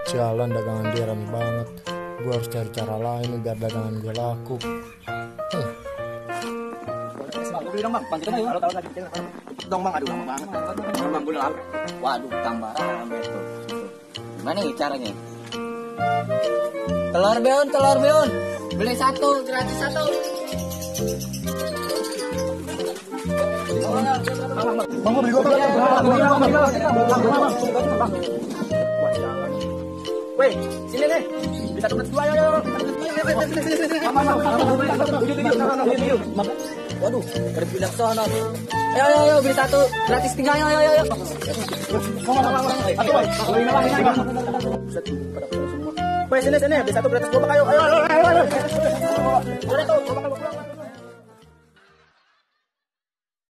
Jalan dagangan dia rame banget. Gue harus cari cara lain nih biar dagangan gue laku. Waduh, tambah rame tuh. Gimana nih caranya? Telur beon. Beli satu, gratis satu. Weh, sini nih. Bisa dapat dua, ayo. Waduh, berpindah sana. Ayo, beli satu, gratis tiga, ayo. Weh, sini. Beli satu gratis dua, ayo. Udah tuh,